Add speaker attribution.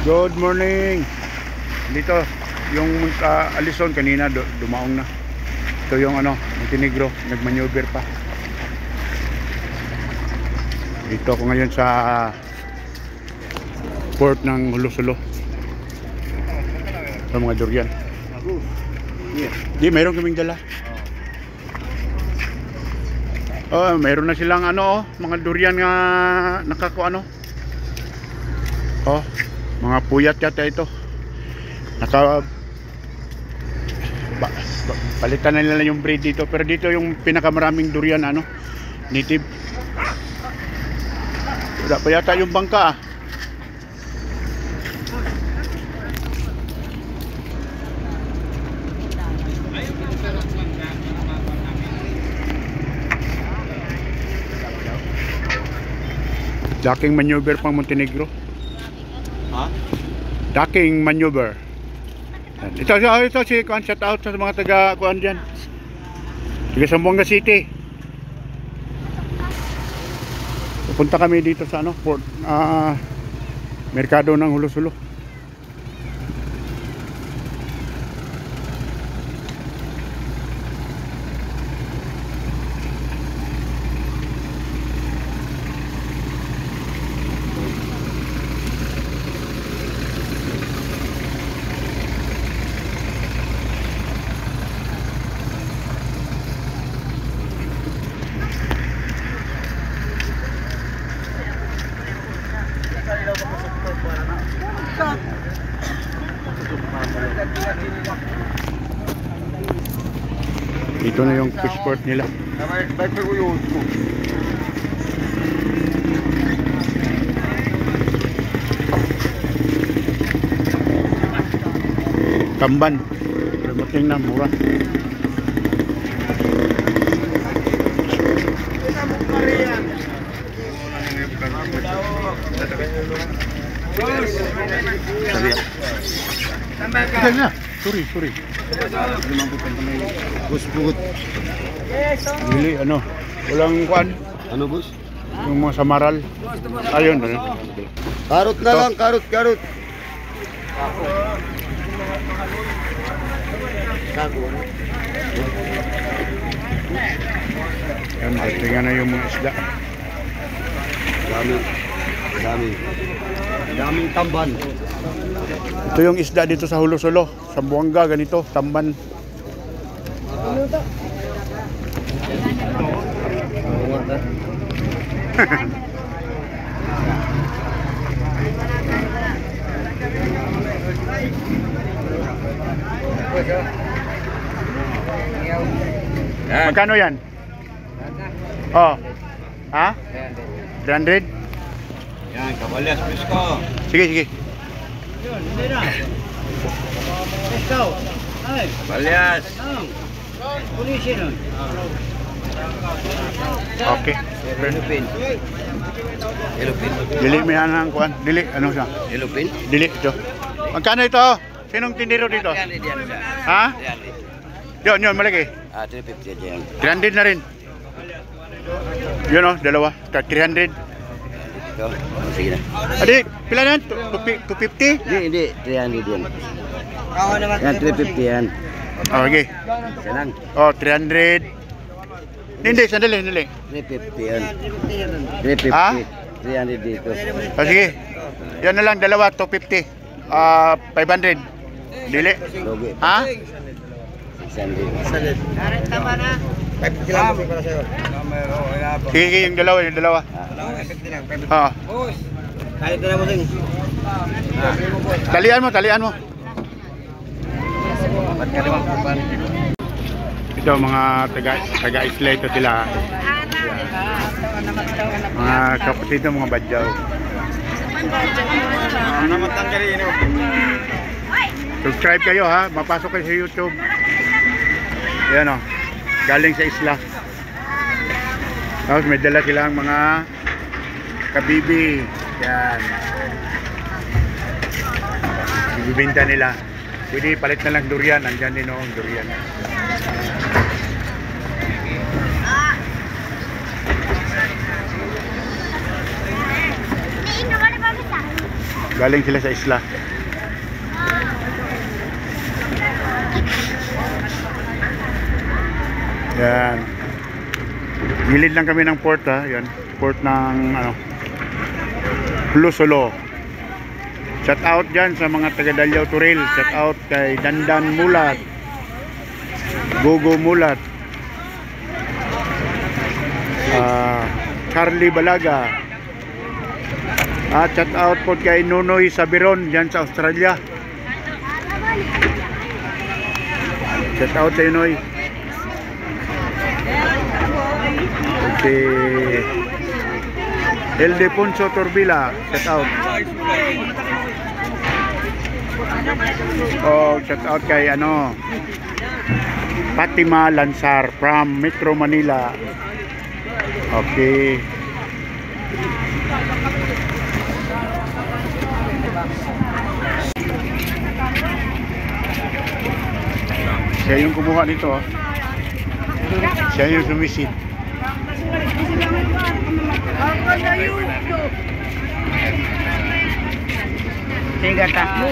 Speaker 1: Good morning. Dito yung Alison kanina dumaong na. Ito yung Montenegro, nagmaneuver pa. Dito ako ngayon sa port ng Hulo-Sulo. Sa mga durian. Di mayroon kaming dala. Oh, mayroon na silang mga durian nga Oh, mga puyat yata ito. Palitan na nila yung breed dito, pero dito yung pinakamaraming durian native. Wala pa yata yung bangka Docking maneuver pang Montenegro. Docking maneuver. Ito si Kuan, shout out sa mga taga Kuan dyan, taga Zamboanga City. Pupunta kami dito sa port, merkado ng Hulo-Sulo. Ito na yung fish port nila. Tamban. Mating na mura. Sorry.
Speaker 2: Bus bugot.
Speaker 1: Bili walang kuan.
Speaker 2: Bus?
Speaker 1: Yung mga samaral. Ayun.
Speaker 2: Karot na lang, karot. Yan, tingnan na yung mga isda. Daming tamban.
Speaker 1: Ito yung isda dito sa Hulo-Sulo, sa Buanga, ganito, tamban. Magkano yan? Oh. Ha? 300?
Speaker 2: Yan, kabalyas, pisko.
Speaker 1: Sige.
Speaker 2: Kabalyas.
Speaker 1: Okay.
Speaker 2: Elupin.
Speaker 1: Dili may anang kuan. Dili, siya?
Speaker 2: Elupin?
Speaker 1: Dili, ito. Magkano ito? Sinong tindero dito? Ha? Yun, malaki.
Speaker 2: 350 dyan.
Speaker 1: 300 na rin. Yun dalawa. 300.
Speaker 2: Ito, sige na.
Speaker 1: Adi, pila na yan? 250?
Speaker 2: Hindi, 300 yan. Yan, 350 yan.
Speaker 1: Okay.
Speaker 2: Isa lang.
Speaker 1: 300. Hindi, sandali.
Speaker 2: 350 yan. 350.
Speaker 1: Ha?
Speaker 2: 300 dito.
Speaker 1: Sige. Yan na lang, dalawa, 250. 500. Dili.
Speaker 2: Logi.
Speaker 1: Ha?
Speaker 2: 600.
Speaker 3: Tama na.
Speaker 2: 50 lang para sa'yo.
Speaker 1: Sige, yung dalawa. Oo.
Speaker 2: Kahit na mo sing.
Speaker 1: Talian mo. Ito mga taga-isla ito sila. Mga kapatid ng mga badyaw. Subscribe kayo mapasok kayo sa YouTube. Yan galing sa isla. Tapos may dala silang mga kabibi. Yan. Ibibenta nila. Pwede palit na lang durian. Andyan din durian. Galing sila sa isla. Yan. Gilid lang kami ng port ha. Yan. Port ng ano, Lusolo. Shout out dyan sa mga taga Dalyaw Turil. Shout out kay Dandan Mulat, Gogo Mulat, Charlie Balaga. At shout out po kay Nunoy Sabiron dyan sa Australia. Shout out sa Nunoy. Okay. Ildefonso Torbila, shout out. Oh, shout out kay ano, Fatima Lansar from Metro Manila. Okay. Siya yung kumuha nito. Oh. Siya yung sumisid.
Speaker 2: Tiga ta.